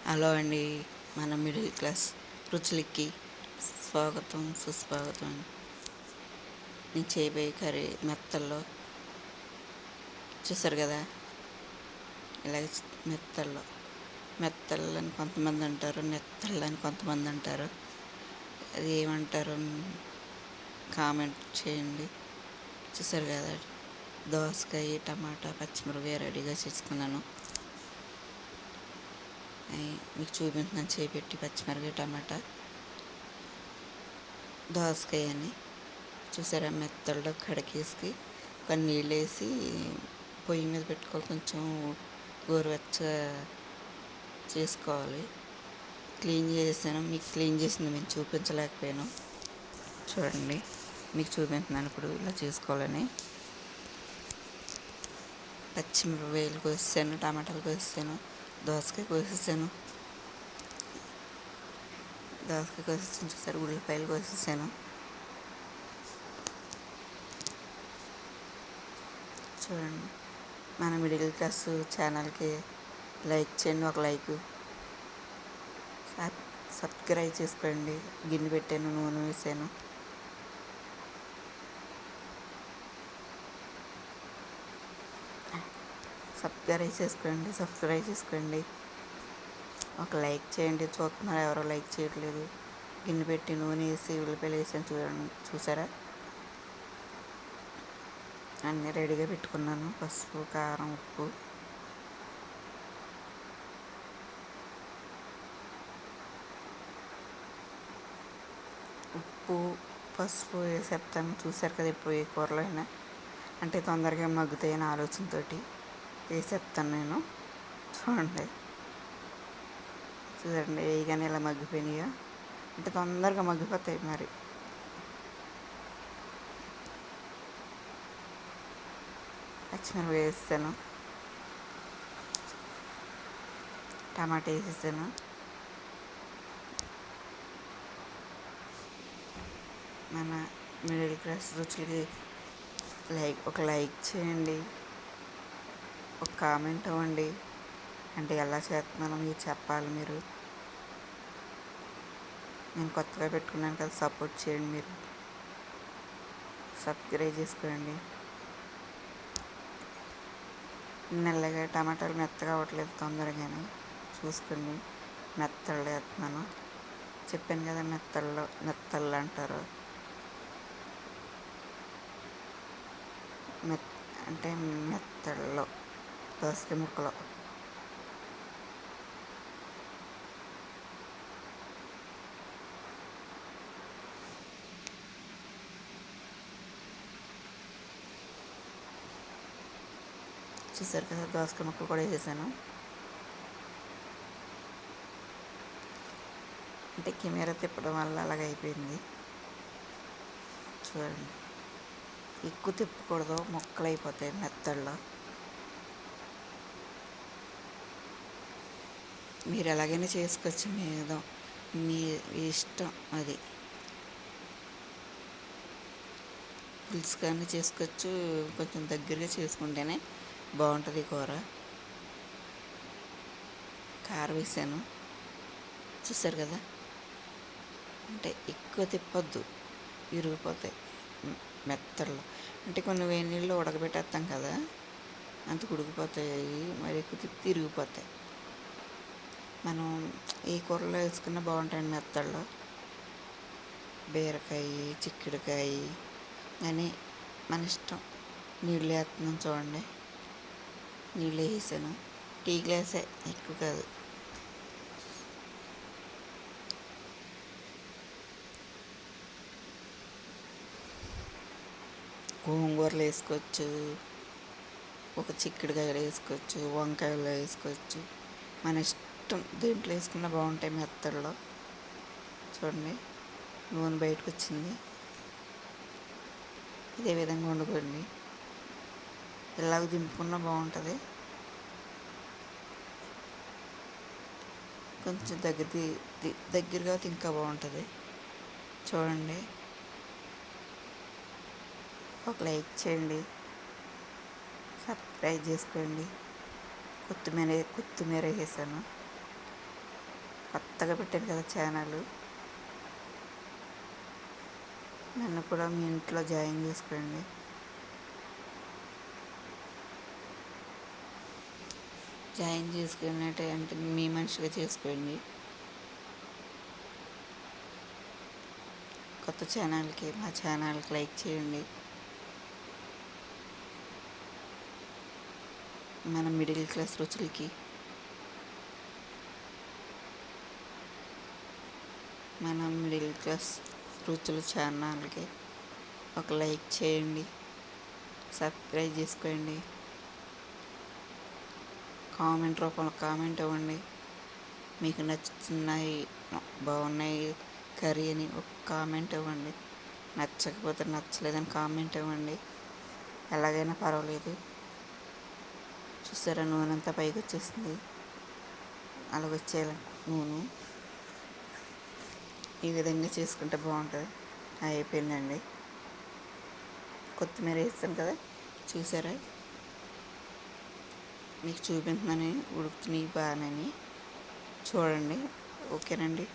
Hello అండి. మన middle class రుచులకి స్వాగతం సుస్వాగతం. నేను చేయబోయే కర్రీ మెత్తల్లో. చూసారు కదా, ఇలాగ మెత్తల్లో మెత్తళ్ళు అని కొంతమంది అంటారు, నెత్తళ్ళు అని కొంతమంది అంటారు. అది ఏమంటారు కామెంట్ చేయండి. చూసారు కదా, దోసకాయ టమాటా పచ్చిమిరపకాయ రెడీగా చేసుకున్నాను. మీకు చూపించున్నాను చేపెట్టి పచ్చిమిరపకాయ టమాటా దోసకాయ అని. చూసారా, మెత్తల్లో కడిగేసి కొన్ని నీళ్ళు వేసి పొయ్యి మీద పెట్టుకోవాలి. కొంచెం గోరువెచ్చగా చేసుకోవాలి. క్లీన్ చేసాను, మీకు క్లీన్ చేసింది మేము చూపించలేకపోయాను. చూడండి, మీకు చూపించున్నాను ఇప్పుడు ఇలా చేసుకోవాలని. పచ్చిమిరపకాయలు కోసేసాను, టమాటాలు కోసేసాను, దోసకాయ కోసేసాను. చూసారు, ఉల్లిపాయలు కోసేసాను. చూడండి, మన మిడిల్ క్లాస్ ఛానల్కి లైక్ చేయండి, ఒక లైక్, సబ్స్క్రైబ్ చేసుకోండి. గిన్నె పెట్టాను, నూనె వేసాను. సబ్స్క్రైబ్ చేసుకోండి, ఒక లైక్ చేయండి. చూస్తున్నారు, ఎవరో లైక్ చేయట్లేదు. గిన్నె పెట్టి నూనె వేసి ఉల్లిపాయలు వేసాను. చూసారా, అన్నీ రెడీగా పెట్టుకున్నాను. పసుపు, కారం, ఉప్పు పసుపు వేసేస్తాను. చూసారు కదా, ఎప్పుడు ఏ కూరలో అయినా అంటే తొందరగా మగ్గుతాయని ఆలోచనతో వేసేస్తాను నేను. చూడండి వేయగానే ఇలా మగ్గిపోయినాయో, అంటే తొందరగా మగ్గిపోతాయి. మరి పచ్చిమిరపకాయ వేస్తాను, టమాటా వేసేసాను. మన మిడిల్ క్లాస్ రుచులకి ఒక లైక్ చేయండి, ఒక కామెంట్ ఇవ్వండి. అంటే ఎలా చేస్తున్నానో మీరు చెప్పాలి. నేను కొత్తగా పెట్టుకున్నాను కదా, సపోర్ట్ చేయండి. మీరు సబ్స్క్రైబ్ చేసుకోండి. నల్లగా టమాటాలు మెత్తగా అవ్వట్లేదు, తొందరగానే చూసుకోండి. మెత్తళ్ళు వేస్తున్నాను. చెప్పాను కదా, మెత్తళ్ళు అంటారు. అంటే మెత్తళ్ళు దోసకాయ ముక్కలు. చూసారు కదా, దోసకాయ ముక్కలు కూడా వేసాను. అంటే కెమెరా తిప్పడం వల్ల అలాగ అయిపోయింది. చూడండి, ఎక్కువ తిప్పకూడదు, ముక్కలు అయిపోతాయి మెత్తల్లో. మీరు ఎలాగైనా చేసుకోవచ్చు, మీ ఇష్టం. అది పులుసు కానీ చేసుకోవచ్చు, కొంచెం దగ్గరగా చేసుకుంటేనే బాగుంటుంది కూర. కారం వేసాను. చూసారు కదా, అంటే ఎక్కువ తిప్పొద్దు, విరిగిపోతాయి మెత్తళ్ళు. అంటే కొన్ని వేడి నీళ్ళు ఉడకబెట్టేస్తాం కదా, అంత ఉడికిపోతాయి. మరి ఎక్కువ తిప్పి తిరిగిపోతాయి. మనం ఏ కూరలో వేసుకున్నా బాగుంటాయండి మెత్తళ్ళు. బీరకాయ, చిక్కుడుకాయ అని మన ఇష్టం. నీళ్ళు వేస్తున్నాం చూడండి, నీళ్ళు వేసాను. టీ గ్లాసే, ఎక్కువ కాదు. గోంగూరలు వేసుకోవచ్చు, ఒక చిక్కుడుకాయలు వేసుకోవచ్చు, వంకాయలు వేసుకోవచ్చు. మన ఇష్టం, దేంట్లో వేసుకున్నా బాగుంటాయి మెత్తల్లో. చూడండి, నూనె బయటకు వచ్చింది. ఇదే విధంగా వండుకోండి, ఇలాగ దింపుకున్నా బాగుంటుంది. కొంచెం దగ్గరగా ఇంకా బాగుంటుంది. చూడండి, ఒక లైక్ చేయండి, సబ్స్క్రైబ్ చేసుకోండి. కొత్తిమీర వేసాను. కొత్తగా పెట్టాను కదా ఛానల్, నన్ను కూడా మీ ఇంట్లో జాయిన్ చేసుకోండి. జాయిన్ చేసుకున్నట్టే అంటే మీ మనిషిగా చేసుకోండి. కొత్త ఛానల్కి మా ఛానల్కి లైక్ చేయండి. మన మిడిల్ క్లాస్ రుచులకి మన మిడిల్ క్లాస్ రుచుల ఛానల్కి ఒక లైక్ చేయండి, సబ్స్క్రైబ్ చేసుకోండి, కామెంట్ రూపంలో కామెంట్ ఇవ్వండి. మీకు నచ్చుతున్నాయి, బాగున్నాయి కర్రీ అని ఒక కామెంట్ ఇవ్వండి. నచ్చకపోతే నచ్చలేదని కామెంట్ ఇవ్వండి. ఎలాగైనా పర్వాలేదు. చూసారా, నూనె అంతా పైకి వచ్చేసింది. అలాగొచ్చేయాలి నూనె. ఈ విధంగా చేసుకుంటే బాగుంటుంది. అయిపోయిందండి. కొత్తిమీర వేస్తాను కదా, చూసారా, మీకు చూపించుతున్నాను ఉడుకుతున్నాయి బాగానని. చూడండి. ఓకేనండి.